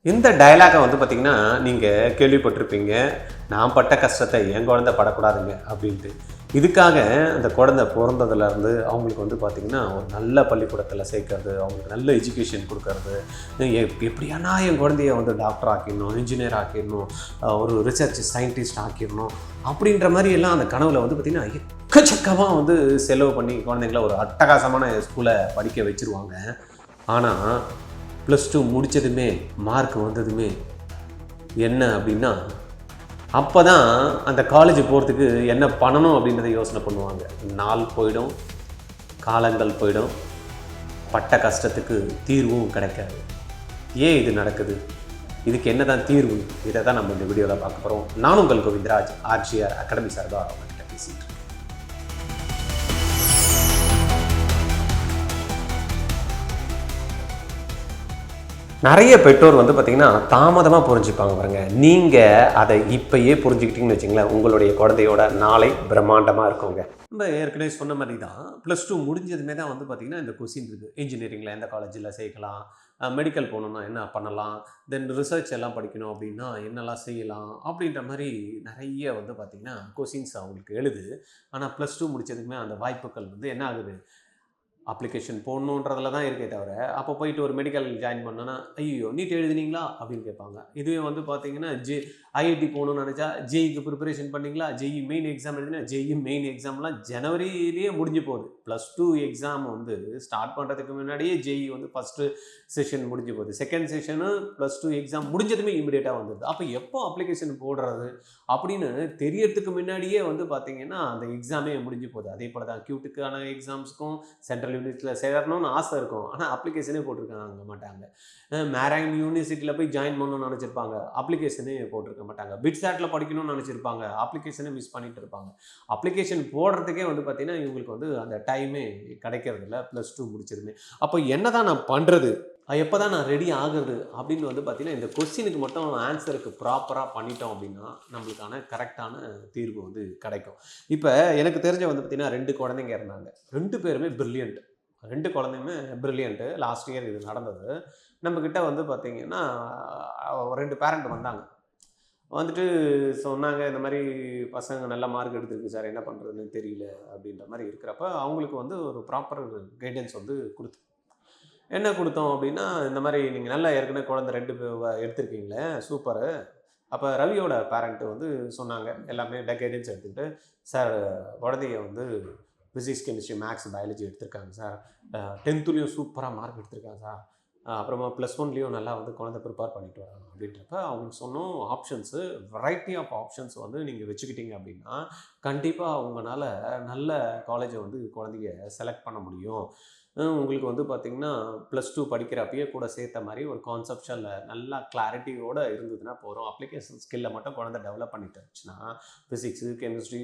இந்த டயலாகை வந்து பார்த்திங்கன்னா நீங்கள் கேள்விப்பட்டிருப்பீங்க. நான் பட்ட கஷ்டத்தை என் குழந்தை படக்கூடாதுங்க அப்படின்ட்டு. இதுக்காக அந்த குழந்தை பிறந்ததுலேருந்து அவங்களுக்கு வந்து பார்த்திங்கன்னா ஒரு நல்ல பள்ளிக்கூடத்தில் சேர்க்கறது, அவங்களுக்கு நல்ல எஜுகேஷன் கொடுக்கறது, எப்படியானா என் குழந்தைய வந்து டாக்டர் ஆக்கிடணும், இன்ஜினியர் ஆக்கிடணும், ஒரு ரிசர்ச் சயின்டிஸ்ட் ஆக்கிடணும் அப்படின்ற மாதிரி எல்லாம் அந்த கனவில் வந்து பார்த்திங்கன்னா எக்கச்சக்கமாக வந்து செலவு பண்ணி குழந்தைங்கள ஒரு அட்டகாசமான ஸ்கூலை படிக்க வச்சுருவாங்க. ஆனால் +2 முடித்ததுமே மார்க் வந்ததுமே என்ன அப்படின்னா, அப்போ தான் அந்த காலேஜ் போகிறதுக்கு என்ன பண்ணணும் அப்படின்றத யோசனை பண்ணுவாங்க. நாள் போயிடும், காலங்கள் போயிடும், பட்ட கஷ்டத்துக்கு தீர்வும் கிடைக்காது. ஏன் இது நடக்குது? இதுக்கு என்ன தான் தீர்வு? இதை தான் நம்ம இந்த வீடியோவில் பார்க்க போகிறோம். நான் உங்கள் கோவிந்தராஜ், RGR அகாடமி சார்பாக அவங்ககிட்ட பேசிட்டு இருக்கேன். நிறைய பெற்றோர் வந்து பார்த்திங்கன்னா தாமதமாக புரிஞ்சுப்பாங்க பாருங்க. நீங்கள் அதை இப்போயே புரிஞ்சுக்கிட்டீங்கன்னு வச்சுங்களேன், உங்களுடைய குழந்தையோட நாளை பிரம்மாண்டமாக இருக்குங்க. நம்ம ஏற்கனவே சொன்ன மாதிரி தான் +2 முடிஞ்சதுமே தான் வந்து பார்த்திங்கன்னா இந்த கொஸ்டின் இருக்குது. இன்ஜினியரிங்கில் எந்த காலேஜில் சேர்க்கலாம், மெடிக்கல் போகணுன்னா என்ன பண்ணலாம், தென் ரிசர்ச் எல்லாம் படிக்கணும் அப்படின்னா என்னெல்லாம் செய்யலாம் அப்படின்ற மாதிரி நிறைய வந்து பார்த்திங்கன்னா கொஸ்டின்ஸ் அவங்களுக்கு எழுது. ஆனால் +2 முடித்ததுக்குமே அந்த வாய்ப்புகள் வந்து என்ன ஆகுது, அப்ளிகேஷன் போடணுன்றதுல தான் இருக்கே தவிர, அப்போ போயிட்டு ஒரு மெடிக்கல் ஜாயின் பண்ணோன்னா, ஐயோ நீட் எழுதினீங்களா அப்படின்னு கேட்பாங்க. இதுவே வந்து பார்த்தீங்கன்னா ஐஐடி போகணும்னு நினச்சா, ஜேஇக்கு ப்ரிப்பரேஷன் பண்ணிங்களா, ஜேஇ மெயின் எக்ஸாம் எழுதினா, ஜேஇ மெயின் எக்ஸாம்லாம் ஜனவரியிலேயே முடிஞ்சு போகுது. +2 எக்ஸாம் வந்து ஸ்டார்ட் பண்ணுறதுக்கு முன்னாடியே ஜேஇ வந்து ஃபஸ்ட்டு செஷன் முடிஞ்சு போகுது. செகண்ட் செஷனு +2 எக்ஸாம் முடிஞ்சதுமே இமிடியேட்டாக வந்துடுது. அப்போ எப்போ அப்ளிகேஷன் போடுறது அப்படின்னு தெரியறதுக்கு முன்னாடியே வந்து பார்த்தீங்கன்னா அந்த எக்ஸாமே முடிஞ்சு போகுது. அதே போல் தான் கியூட்டுக்கான எக்ஸாம்ஸுக்கும் சென்ட்ரல் யூனிவர்சிட்டியில் சேரணும்னு ஆசை இருக்கும். ஆனால் அப்ளிகேஷனே போட்டிருக்காங்க மாட்டாங்க. மேராங் யூனிவர்சிட்டியில் போய் ஜாயின் பண்ணணும்னு நினச்சிருப்பாங்க, அப்ளிகேஷனே போட்டிருக்க மாட்டாங்க. பிட்சாட்டில் படிக்கணும்னு நினச்சிருப்பாங்க, அப்ளிகேஷனை மிஸ் பண்ணிட்டு இருப்பாங்க. அப்ளிகேஷன் போடுறதுக்கே வந்து பார்த்தீங்கன்னா இவங்களுக்கு வந்து அந்த டைமே கிடைக்கிறதில்ல +2 முடிச்சதுமே. அப்போ என்ன தான் நான் பண்ணுறது, எப்போ தான் நான் ரெடி ஆகுறது அப்படின்னு வந்து பார்த்தீங்கன்னா இந்த கொஸ்டினுக்கு மட்டும் ஆன்சருக்கு ப்ராப்பராக பண்ணிட்டோம் அப்படின்னா நம்மளுக்கான கரெக்டான தீர்வு வந்து கிடைக்கும். இப்போ எனக்கு தெரிஞ்ச வந்து பார்த்தீங்கன்னா 2 குழந்தைங்க இருந்தாங்க. 2 பேருமே பிரில்லியன்ட். 2 குழந்தையுமே பிரில்லியன்ட்டு. லாஸ்ட் இயர் இது நடந்தது. நம்மக்கிட்ட வந்து பார்த்தீங்கன்னா 2 பேரண்ட் வந்தாங்க. வந்துட்டு சொன்னாங்க, இந்த மாதிரி பசங்க நல்ல மார்க் எடுத்திருக்கு சார், என்ன பண்ணுறதுன்னு தெரியல அப்படின்ற மாதிரி இருக்கிறப்ப அவங்களுக்கு வந்து ஒரு ப்ராப்பர் கைடன்ஸ் வந்து கொடுத்தோம். என்ன கொடுத்தோம் அப்படின்னா, இந்த மாதிரி நீங்கள் நல்லா ஏற்கனவே குழந்தை 2 எடுத்திருக்கீங்களே சூப்பரு. அப்போ ரவியோட பேரண்ட்டு வந்து சொன்னாங்க, எல்லாமே கைடன்ஸ் எடுத்துக்கிட்டு, சார் குழந்தைய வந்து ஃபிசிக்ஸ், கெமிஸ்ட்ரி, மேக்ஸ், பயாலஜி எடுத்திருக்காங்க சார். 10த்துலேயும் சூப்பராக மார்க் எடுத்திருக்காங்க சார். அப்புறமா +1லேயும் நல்லா வந்து குழந்தை ப்ரிப்பேர் பண்ணிட்டு வராங்க அப்படின்றப்ப அவங்களுக்கு சொன்னோம் ஆப்ஷன்ஸு, வெரைட்டி ஆஃப் ஆப்ஷன்ஸ் வந்து நீங்கள் வச்சுக்கிட்டீங்க அப்படின்னா கண்டிப்பாக உங்களால் நல்ல காலேஜை வந்து குழந்தைய செலக்ட் பண்ண முடியும். உங்களுக்கு வந்து பார்த்திங்கன்னா +2 படிக்கிறப்பயே கூட சேர்த்த மாதிரி ஒரு கான்செப்ஷனில் நல்லா கிளாரிட்டியோடு இருந்ததுன்னா போகிறோம். அப்ளிகேஷன் ஸ்கில்லை மட்டும் குழந்தை டெவலப் பண்ணிட்டு இருந்துச்சுன்னா ஃபிசிக்ஸு, கெமிஸ்ட்ரி,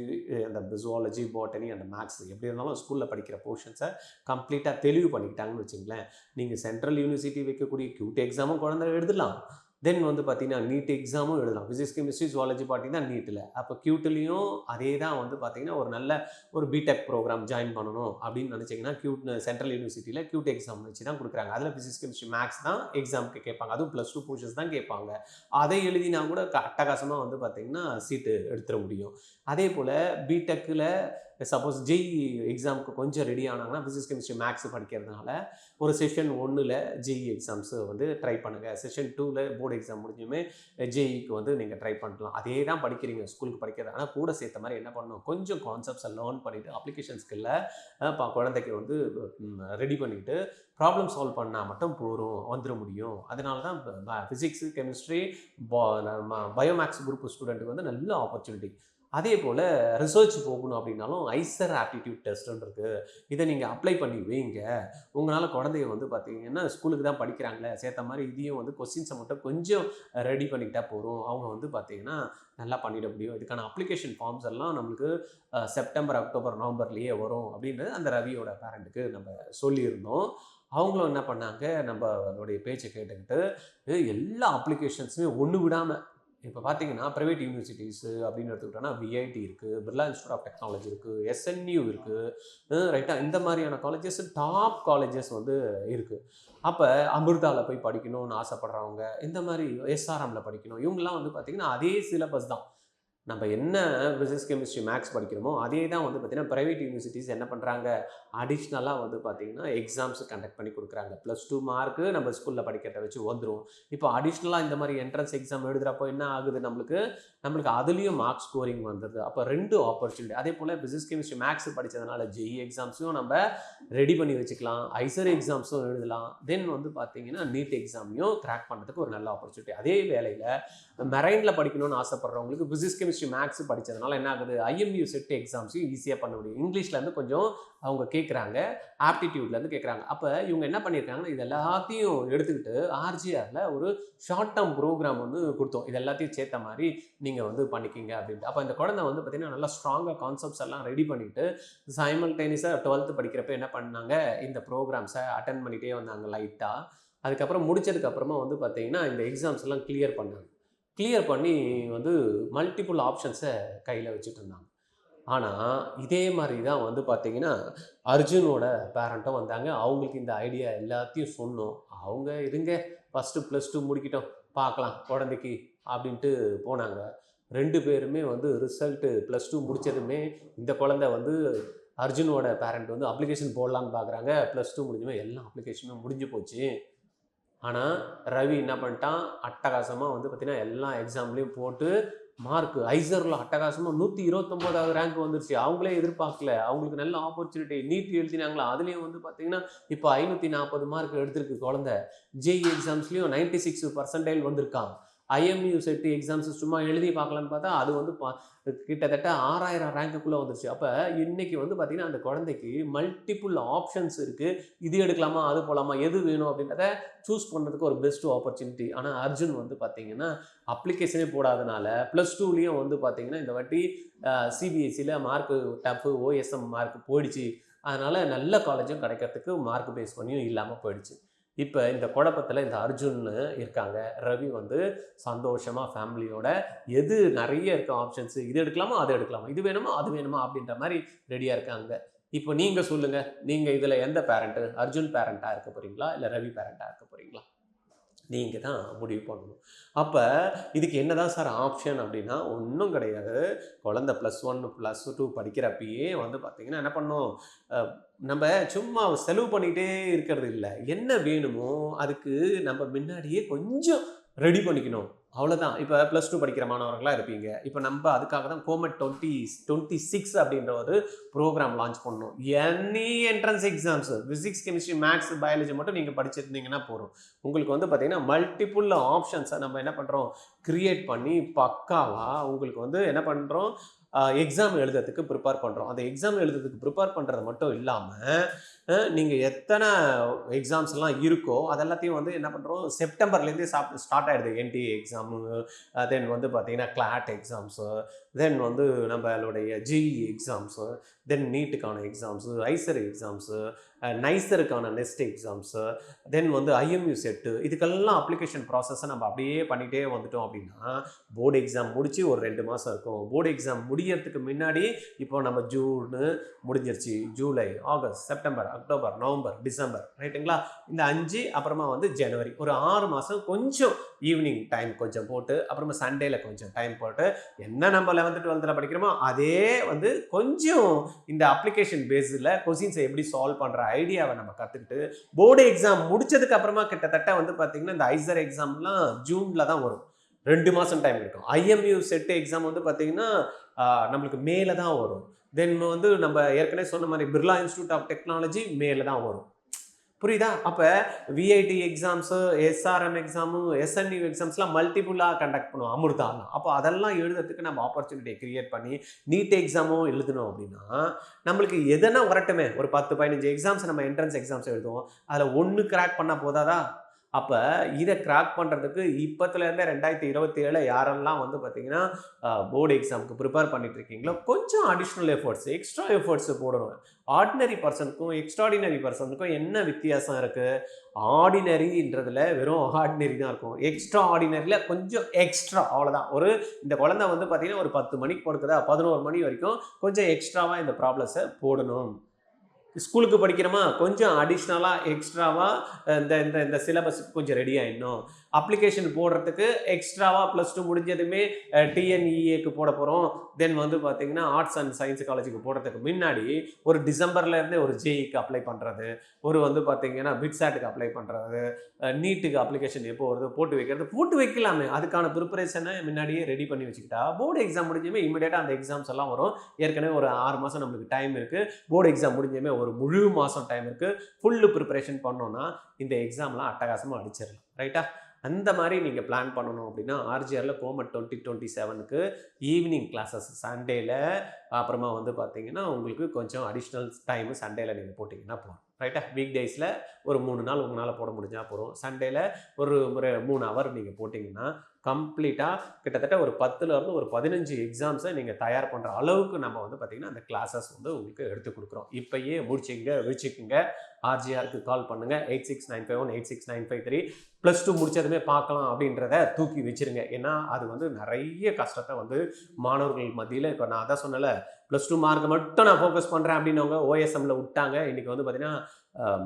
அந்த ஜுவாலஜி, பாட்டனி அண்ட் மேக்ஸ் எப்படி இருந்தாலும் ஸ்கூலில் படிக்கிற போர்ஷன்ஸை கம்ப்ளீட்டாக தெளிவு பண்ணிக்கிட்டாங்கன்னு வச்சுங்களேன், நீங்கள் சென்ட்ரல் யூனிவர்சிட்டி வைக்கக்கூடிய கியூட் எக்ஸாமும் குழந்தை எழுதலாம். தென் வந்து பார்த்தீங்கன்னா நீட் எக்ஸாமும் எழுதலாம். ஃபிசிக்ஸ், கெமிஸ்ட்ரி, ஜுவாலஜி பார்த்தீங்கன்னா நீட்டில். அப்போ கியூட்லேயும் அதே தான் வந்து பார்த்தீங்கன்னா ஒரு நல்ல ஒரு பிடெக் ப்ரோக்ராம் ஜாயின் பண்ணணும் அப்படின்னு நினச்சிங்கன்னா சென்ட்ரல் யூனிவர்சிட்டியில் கியூட் எக்ஸாம் வச்சு தான் கொடுக்குறாங்க. அதில் ஃபிசிக்ஸ், கெமிஸ்ட்ரி, மேக்ஸ் தான் எக்ஸாமுக்கு கேட்பாங்க. அதுவும் +2 போர்ஷன்ஸ் தான் கேட்பாங்க. அதை எழுதினா கூட அட்டகாசமாக வந்து பார்த்தீங்கன்னா சீட்டு எடுத்துட முடியும். அதே போல் பிடெக்கில் சப்போஸ் ஜேஇ எக்ஸாமுக்கு கொஞ்சம் ரெடி ஆனாங்கன்னா ஃபிசிக்ஸ், கெமிஸ்ட்ரி, மேக்ஸ் படிக்கிறதுனால ஒரு செஷன் 1ல் ஜேஇ எக்ஸாம்ஸு வந்து ட்ரை பண்ணுங்கள். செஷன் 2ல் போர்டு எக்ஸாம் முடிஞ்சுமே ஜேஇக்கு வந்து நீங்கள் ட்ரை பண்ணலாம். அதே தான் படிக்கிறீங்க ஸ்கூலுக்கு படிக்கிறது. ஆனால் கூட சேர்த்த மாதிரி என்ன பண்ணணும், கொஞ்சம் கான்செப்ட்ஸை லேர்ன் பண்ணிவிட்டு அப்ளிகேஷன் ஸ்கில்லை குழந்தைக்கு வந்து ரெடி பண்ணிவிட்டு ப்ராப்ளம் சால்வ் பண்ணால் மட்டும் போகிறோம் வந்துட முடியும். அதனால தான் ஃபிசிக்ஸு, கெமிஸ்ட்ரி, பயோமேக்ஸ் குரூப் ஸ்டூடெண்ட்டுக்கு வந்து நல்ல ஆப்பர்ச்சுனிட்டி. அதே போல் ரிசர்ச் போகணும் அப்படின்னாலும் ஐசர் ஆப்டிடியூட் டெஸ்ட்டுன்னு இருக்குது. இதை நீங்கள் அப்ளை பண்ணி வைங்க. உங்களால் குழந்தைய வந்து பார்த்தீங்கன்னா ஸ்கூலுக்கு தான் படிக்கிறாங்களே சேர்த்த மாதிரி இதையும் வந்து கொஸ்டின்ஸை மட்டும் கொஞ்சம் ரெடி பண்ணிக்கிட்டால் போகிறோம். அவங்க வந்து பார்த்தீங்கன்னா நல்லா பண்ணிட முடியும். இதுக்கான அப்ளிகேஷன் ஃபார்ம்ஸ் எல்லாம் நம்மளுக்கு செப்டம்பர், அக்டோபர், நவம்பர்லேயே வரும் அப்படின்னு அந்த ரவியோட பேரண்ட்டுக்கு நம்ம சொல்லியிருந்தோம். அவங்களும் என்ன பண்ணாங்க, நம்மளுடைய பேச்சை கேட்டுக்கிட்டு எல்லா அப்ளிகேஷன்ஸுமே ஒன்று விடாமல் இப்போ பார்த்தீங்கன்னா ப்ரைவேட் யூனிவர்சிட்டிஸ் அப்படின்னு எடுத்துக்கிட்டோன்னா விஐடி இருக்குது, பிர்லா இன்ஸ்டியூட் ஆஃப் டெக்னாலஜி இருக்குது, எஸ்என்யூ இருக்குது, ரைட்டா இந்த மாதிரியான காலேஜஸ் டாப் காலேஜஸ் வந்து இருக்குது. அப்போ அமிர்தாவில் போய் படிக்கணும்னு ஆசைப்படுறவங்க, இந்த மாதிரி எஸ்ஆர்எம்மில் படிக்கணும், இவங்கெல்லாம் வந்து பார்த்திங்கன்னா அதே சிலபஸ் தான். நம்ம என்ன பிசினஸ் கெமிஸ்ட்ரி மேக்ஸ் படிக்கிறோமோ அதே தான் வந்து பார்த்திங்கன்னா ப்ரைவேட் யூனிவர்சிட்டிஸ் என்ன பண்ணுறாங்க, அடிஷ்னலாக வந்து பார்த்திங்கன்னா எக்ஸாம்ஸ் கண்டக்ட் பண்ணி கொடுக்குறாங்க. +2 மார்க்கு நம்ம ஸ்கூலில் படிக்கிறத வச்சு வந்துடும். இப்போ அடிஷ்னலாக இந்த மாதிரி என்ட்ரன்ஸ் எக்ஸாம் எழுதுகிறப்போ என்ன ஆகுது, நம்மளுக்கு அதுலேயும் மார்க் ஸ்கோரிங் வந்துடுது. அப்போ 2 ஆப்பர்ச்சுனிட்டி. அதே போல் பிசினஸ் கெமிஸ்ட்ரி மேக்ஸ் படித்ததுனால ஜெஇ எக்ஸாம்ஸையும் நம்ம ரெடி பண்ணி வச்சுக்கலாம், ஐசர் எக்ஸாம்ஸும் எழுதலாம். தென் வந்து பார்த்திங்கன்னா நீட் எக்ஸாமையும் கிராக் பண்ணுறதுக்கு ஒரு நல்ல ஆப்பர்ச்சுனிட்டி. அதே வேளையில் மெரைனில் படிக்கணும்னு ஆசைப்படுறவங்களுக்கு பிசினஸ் கெமிஸ்ட்ரி மேக்ஸ் படித்ததுனால என்ன ஆகுது, ஐஎம்யூ செட் எக்ஸாம்ஸையும் ஈஸியாக பண்ண முடியும். இங்கிலீஷ்லேருந்து கொஞ்சம் அவங்க கேட்குறாங்க, ஆப்டிடியூட்லேருந்து கேட்குறாங்க. அப்போ இவங்க என்ன பண்ணியிருக்காங்கன்னா இது எல்லாத்தையும் எடுத்துக்கிட்டு ஆர்ஜிஆரில் ஒரு ஷார்ட் டேர்ம் ப்ரோக்ராம் வந்து கொடுத்தோம். இது எல்லாத்தையும் சேர்த்த மாதிரி நீங்கள் வந்து பண்ணிக்கிங்க அப்படின்ட்டு. அப்போ இந்த குழந்தை வந்து பார்த்திங்கன்னா நல்லா ஸ்ட்ராங்காக கான்செப்ட்ஸ் எல்லாம் ரெடி பண்ணிவிட்டு சைமல்டேனியஸாக 12th படிக்கிறப்ப என்ன பண்ணாங்க, இந்த ப்ரோக்ராம்ஸை அட்டன் பண்ணிகிட்டே வந்தாங்க லைட்டாக. அதுக்கப்புறம் முடிச்சதுக்கப்புறமா வந்து பார்த்திங்கன்னா இந்த எக்ஸாம்ஸ் எல்லாம் கிளியர் பண்ணாங்க. கிளியர் பண்ணி வந்து மல்டிபிள் ஆப்ஷன்ஸை கையில் வச்சுட்டு இருந்தாங்க. ஆனால் இதே மாதிரி தான் வந்து பார்த்திங்கன்னா அர்ஜுனோட பேரண்ட்டும் வந்தாங்க. அவங்களுக்கு இந்த ஐடியா எல்லாத்தையும் சொன்னோம். அவங்க இருங்க ஃபஸ்ட்டு +2 முடிக்கிட்டோம் பார்க்கலாம் குழந்தைக்கு அப்படின்ட்டு போனாங்க. 2 பேருமே வந்து ரிசல்ட்டு +2 முடித்ததுமே இந்த குழந்தை வந்து அர்ஜுனோட பேரண்ட் வந்து அப்ளிகேஷன் போடலான்னு பார்க்குறாங்க. +2 முடிஞ்சுமே எல்லா அப்ளிகேஷனும் முடிஞ்சு போச்சு. ஆனால் ரவி என்ன பண்ணிட்டான், அட்டகாசமாக வந்து பார்த்திங்கன்னா எல்லா எக்ஸாம்லேயும் போட்டு மார்க்கு ஐசரில் அட்டகாசமாக 129வது ரேங்க் வந்துருச்சு. அவங்களே எதிர்பார்க்கல, அவங்களுக்கு நல்ல ஆப்பர்ச்சுனிட்டி. நீட் எழுதினாங்களா, அதுலேயும் வந்து பார்த்திங்கன்னா இப்போ 540 மார்க் எடுத்திருக்கு குழந்தை. ஜெஇ எக்ஸாம்ஸ்லேயும் 96% வந்திருக்கான். ஐஎம்யூ செட் எக்ஸாம்ஸ் சும்மா எழுதி பார்க்கலான்னு பார்த்தா அது வந்து கிட்டத்தட்ட 6000 ரேங்க்குள்ளே வந்துருச்சு. அப்போ இன்றைக்கி வந்து பார்த்திங்கன்னா அந்த குழந்தைக்கு மல்டிபிள் ஆப்ஷன்ஸ் இருக்குது. இது எடுக்கலாமா, அது போகலாமா, எது வேணும் அப்படின்றத சூஸ் பண்ணுறதுக்கு ஒரு பெஸ்ட்டு ஆப்பர்ச்சுனிட்டி. ஆனால் அர்ஜுன் வந்து பார்த்திங்கன்னா அப்ளிகேஷனே போடாதனால +2லேயும் வந்து பார்த்திங்கன்னா இந்த வாட்டி சிபிஎஸ்சியில் மார்க்கு டஃப்பு ஓஎஸ்எம் மார்க் போயிடுச்சு. அதனால் நல்ல காலேஜும் கிடைக்கிறதுக்கு மார்க் பேஸ் பண்ணியும் இல்லாமல் போயிடுச்சு. இப்போ இந்த குழப்பத்தில் இந்த அர்ஜுன்னு இருக்காங்க. ரவி வந்து சந்தோஷமாக ஃபேமிலியோட எது நிறைய இருக்க ஆப்ஷன்ஸு, இது எடுக்கலாமா, அது எடுக்கலாமா, இது வேணுமா, அது வேணுமா அப்படின்ற மாதிரி ரெடியாக இருக்காங்க. இப்போ நீங்கள் சொல்லுங்கள், நீங்கள் இதில் எந்த பேரண்ட்டு, அர்ஜுன் பேரண்ட்டாக இருக்க போகிறீங்களா இல்லை ரவி பேரண்ட்டாக இருக்க போகிறீங்களா? நீங்கள் தான் முடிவு பண்ணணும். அப்போ இதுக்கு என்ன தான் சார் ஆப்ஷன் அப்படின்னா ஒன்றும் கிடையாது. குழந்த +1 +2 படிக்கிறப்பயே வந்து பார்த்திங்கன்னா என்ன பண்ணணும், நம்ம சும்மா செலவு பண்ணிகிட்டே இருக்கிறது இல்லை. என்ன வேணுமோ அதுக்கு நம்ம முன்னாடியே கொஞ்சம் ரெடி பண்ணிக்கணும், அவ்வளோதான். இப்போ +2 படிக்கிற மாணவர்களாக இருப்பீங்க. இப்போ நம்ம அதுக்காக தான் கோமெட் 2026 அப்படின்ற ஒரு ப்ரோக்ராம் லான்ச் பண்ணணும். Any entrance exams physics chemistry maths biology மட்டும் நீங்கள் படிச்சிருந்தீங்கன்னா போதும். உங்களுக்கு வந்து பார்த்திங்கன்னா மல்டிபிள் ஆப்ஷன்ஸை நம்ம என்ன பண்ணுறோம், க்ரியேட் பண்ணி பக்காவாக உங்களுக்கு வந்து என்ன பண்ணுறோம், எக்ஸாம் எழுதுறதுக்கு ப்ரிப்பேர் பண்ணுறோம். அந்த எக்ஸாம் எழுதுறதுக்கு ப்ரிப்பேர் பண்ணுறது மட்டும் இல்லாமல் நீங்கள் எத்தனை எக்ஸாம்ஸ்லாம் இருக்கோ அதெல்லாத்தையும் வந்து என்ன பண்ணுறோம், செப்டம்பர்லேருந்தே ஸ்டார்ட் ஆகிடுது. என்டிஏ எக்ஸாமு, தென் வந்து பார்த்திங்கன்னா கிளாட் எக்ஸாம்ஸு, தென் வந்து நம்மளுடைய ஜெஇ எக்ஸாம்ஸு, தென் நீட்டுக்கான எக்ஸாம்ஸு, ஐசர் எக்ஸாம்ஸு, நைசருக்கான நெஸ்ட் எக்ஸாம்ஸு, தென் வந்து ஐஎம்யூ செட்டு, இதுக்கெல்லாம் அப்ளிகேஷன் ப்ராசஸை நம்ம அப்படியே பண்ணிகிட்டே வந்துட்டோம் அப்படின்னா போர்டு எக்ஸாம் முடித்து ஒரு 2 மாதம் இருக்கும். போர்டு எக்ஸாம் முடியறதுக்கு முன்னாடி இப்போ நம்ம ஜூனு முடிஞ்சிருச்சு, July, August, September, October, November, December, ரைட்டுங்களா? இந்த 5 அப்புறமா வந்து ஜனவரி, ஒரு 6 மாதம் கொஞ்சம் ஈவினிங் டைம் கொஞ்சம் போட்டு அப்புறமா சண்டேல கொஞ்சம் டைம் போட்டு என்ன நம்ம 11th 12th படிக்கிறோமோ அதே வந்து கொஞ்சம் இந்த அப்ளிகேஷன் பேஸில் கொஸ்டின்ஸை எப்படி சால்வ் பண்ணுற ஐடியாவை நம்ம கற்றுக்கிட்டு போர்டு எக்ஸாம் முடிச்சதுக்கு அப்புறமா கிட்டத்தட்ட வந்து பார்த்திங்கன்னா இந்த ஐசர் எக்ஸாம்லாம் ஜூனில் தான் வரும். 2 மாதம் டைம் இருக்கும். ஐஎம்யூ செட் எக்ஸாம் வந்து பார்த்திங்கன்னா நம்மளுக்கு மேலே தான் வரும். தென் வந்து நம்ம ஏற்கனவே சொன்ன மாதிரி பிர்லா இன்ஸ்டியூட் ஆஃப் டெக்னாலஜி மேலே தான் வரும். புரியுதா? அப்போ VIT exams, SRM exam, SNU எக்ஸாம்ஸ்லாம் மல்டிபிளாக கண்டக்ட் பண்ணுவோம் அமிர்தாலாம். அப்போ அதெல்லாம் எழுதுறதுக்கு நம்ம ஆப்பர்ச்சுனிட்டியை க்ரியேட் பண்ணி நீட் எக்ஸாமும் எழுதணும் அப்படின்னா நம்மளுக்கு எதனா வரட்டுமே, ஒரு 10-15 எக்ஸாம்ஸ் நம்ம என்ட்ரன்ஸ் எக்ஸாம்ஸ் எழுதுவோம். அதில் 1 கிராக் பண்ணால் போதாதா? அப்போ இதை கிராக் பண்ணுறதுக்கு இப்போத்துலேருந்தே 2027 யாரெல்லாம் வந்து பார்த்தீங்கன்னா போர்டு எக்ஸாமுக்கு ப்ரிப்பேர் பண்ணிட்டு இருக்கீங்களோ கொஞ்சம் அடிஷ்னல் எஃபர்ட்ஸ் எக்ஸ்ட்ரா எஃபர்ட்ஸ் போடணும். ஆர்டினரி பர்சனுக்கும் எக்ஸ்ட்ராடினரி பர்சனுக்கும் என்ன வித்தியாசம் இருக்குது? ஆர்டினரின்றதுல வெறும் ஆர்டினரி தான் இருக்கும், எக்ஸ்ட்ரா ஆர்டினரியில் கொஞ்சம் எக்ஸ்ட்ரா, அவ்வளோதான். இந்த குழந்தை வந்து பார்த்தீங்கன்னா ஒரு 10 மணிக்கு படுக்குதா 11 மணி வரைக்கும் கொஞ்சம் எக்ஸ்ட்ராவாக இந்த ப்ராப்ளம்ஸை போடணும். ஸ்கூலுக்கு படிக்கிறோமா கொஞ்சம் அடிஷ்னலாக எக்ஸ்ட்ராவாக இந்த இந்த இந்த சிலபஸுக்கு கொஞ்சம் ரெடி ஆகிடணும். அப்ளிகேஷன் போடுறதுக்கு எக்ஸ்ட்ராவாக +2 முடிஞ்சதுமே டிஎன்இஏக்கு போட போகிறோம். தென் வந்து பார்த்தீங்கன்னா ஆர்ட்ஸ் அண்ட் சயின்ஸ் காலேஜுக்கு போடுறதுக்கு முன்னாடி ஒரு டிசம்பர்லேருந்தே ஒரு ஜேஇக்கு அப்ளை பண்ணுறது, ஒரு வந்து பார்த்தீங்கன்னா பிட்சாட்டுக்கு அப்ளை பண்ணுறது, நீட்டுக்கு அப்ளிகேஷன் எப்போ வருது போட்டு வைக்கலாமே. அதுக்கான ப்ரிப்பரேஷனை முன்னாடியே ரெடி பண்ணி வச்சுக்கிட்டா போர்டு எக்ஸாம் முடிஞ்சுமே இமீடியட்டாக அந்த எக்ஸாம்ஸ் எல்லாம் வரும். ஏற்கனவே ஒரு 6 மாதம் நம்மளுக்கு டைம் இருக்குது. போர்டு எக்ஸாம் முடிஞ்சுமே ஒரு முழு மாதம் டைம் இருக்குது. ஃபுல்லு ப்ரிப்பரேஷன் பண்ணோன்னா இந்த எக்ஸாம்லாம் அட்டகாசமாக அடிச்சிடலாம். ரைட்டா? அந்த மாதிரி நீங்கள் பிளான் பண்ணணும் அப்படின்னா ஆர்ஜிஆரில் கோமட் 2027க்கு ஈவினிங் கிளாஸஸ் சண்டேல, அப்புறமா வந்து பார்த்தீங்கன்னா உங்களுக்கு கொஞ்சம் அடிஷ்னல் டைமு சண்டேல நீங்கள் போட்டிங்கன்னா போதும். ரைட்டா? வீக் டேஸில் ஒரு 3 நாள் உங்களால் போட முடிஞ்சால் போகிறோம். சண்டேல ஒரு 3 ஹவர் நீங்கள் போட்டிங்கன்னா கம்ப்ளீட்டாக கிட்டத்தட்ட ஒரு 10லேருந்து ஒரு 15 எக்ஸாம்ஸை நீங்கள் தயார் பண்ணுற அளவுக்கு நம்ம வந்து பார்த்திங்கன்னா அந்த கிளாஸஸ் வந்து உங்களுக்கு எடுத்து கொடுக்குறோம். இப்போயே வச்சுக்கோங்க. ஆர்ஜிஆருக்கு கால் பண்ணுங்கள். 8695186953. +2 முடிச்சதுமே பார்க்கலாம் அப்படின்றத தூக்கி வச்சுருங்க. ஏன்னா அது வந்து நிறைய கஷ்டத்தை வந்து மாணவர்கள் மத்தியில், இப்போ நான் அதான் சொன்னல +2 மார்க் மட்டும் நான் ஃபோக்கஸ் பண்ணுறேன் அப்படின்னவங்க ஓஎஸ்எம்மில் விட்டாங்க. இன்றைக்கி வந்து பார்த்திங்கன்னா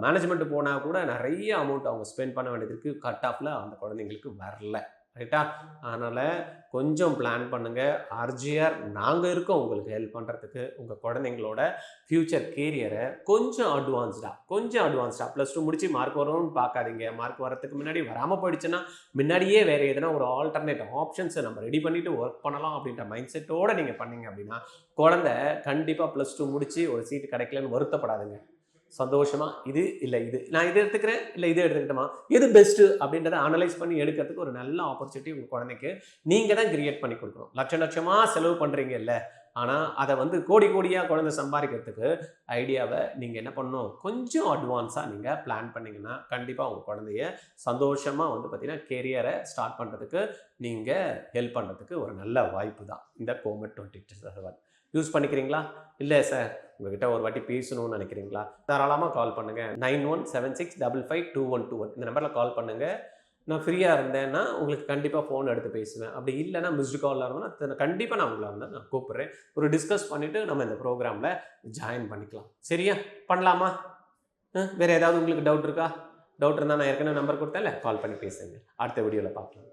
மேனேஜ்மெண்ட் போனால் கூட நிறைய அமௌண்ட் அவங்க ஸ்பெண்ட் பண்ண வேண்டியது இருக்குது. கட் ஆஃபில் அந்த குழந்தைங்களுக்கு வரல. ரைட்டா? அதனால் கொஞ்சம் பிளான் பண்ணுங்கள். ஆர்ஜிஆர் நாங்கள் இருக்கோம் உங்களுக்கு ஹெல்ப் பண்ணுறதுக்கு. உங்கள் குழந்தைங்களோட ஃப்யூச்சர் கேரியரை கொஞ்சம் அட்வான்ஸ்டாக +2 முடித்து மார்க் வரும்னு பார்க்காதீங்க. மார்க் வரத்துக்கு முன்னாடி வராமல் போயிடுச்சுன்னா முன்னாடியே வேறு எதனா ஒரு ஆல்டர்னேட் ஆப்ஷன்ஸை நம்ம ரெடி பண்ணிவிட்டு ஒர்க் பண்ணலாம் அப்படின்ற மைண்ட் செட்டோடு நீங்கள் பண்ணீங்க அப்படின்னா குழந்தை கண்டிப்பாக +2 முடித்து ஒரு சீட்டு கிடைக்கலன்னு வருத்தப்படாதுங்க. சந்தோஷமாக இது இல்லை இது நான் இதை எடுத்துக்கிறேன் இல்லை இதை எடுத்துக்கிட்டோமா எது பெஸ்ட்டு அப்படின்றத அனலைஸ் பண்ணி எடுக்கிறதுக்கு ஒரு நல்ல ஆப்பர்ச்சுனிட்டி உங்கள் குழந்தைக்கு நீங்கள் தான் கிரியேட் பண்ணி கொடுக்கணும். லட்சமாக செலவு பண்ணுறீங்க இல்லை, ஆனால் அதை வந்து கோடியாக குழந்தை சம்பாதிக்கிறதுக்கு ஐடியாவை நீங்கள் என்ன பண்ணணும், கொஞ்சம் அட்வான்ஸாக நீங்கள் பிளான் பண்ணிங்கன்னா கண்டிப்பாக உங்கள் குழந்தைய சந்தோஷமாக வந்து பார்த்திங்கன்னா கெரியரை ஸ்டார்ட் பண்ணுறதுக்கு நீங்கள் ஹெல்ப் பண்ணுறதுக்கு ஒரு நல்ல வாய்ப்பு தான் இந்த கோமட் 2027. யூஸ் பண்ணிக்கிறீங்களா? இல்லை சார் உங்கள்கிட்ட ஒரு வாட்டி பேசணும்னு நினைக்கிறீங்களா? தாராளமாக கால் பண்ணுங்கள். 9176552121 இந்த நம்பரில் கால் பண்ணுங்கள். நான் ஃப்ரீயாக இருந்தேன்னா உங்களுக்கு கண்டிப்பாக ஃபோன் எடுத்து பேசுவேன். அப்படி இல்லைன்னா மிஸ்டு காலில் இருந்தேன்னா கண்டிப்பாக நான் உங்களை வந்து நான் கூப்பிட்றேன். ஒரு டிஸ்கஸ் பண்ணிவிட்டு நம்ம இந்த ப்ரோக்ராமில் ஜாயின் பண்ணிக்கலாம். சரியா? பண்ணலாமா? வேறு ஏதாவது உங்களுக்கு டவுட் இருக்கா? டவுட் இருந்தால் நான் ஏற்கனவே நம்பர் கொடுத்தேன்ல, கால் பண்ணி பேசுங்க. அடுத்த வீடியோவில் பார்க்கலாம்.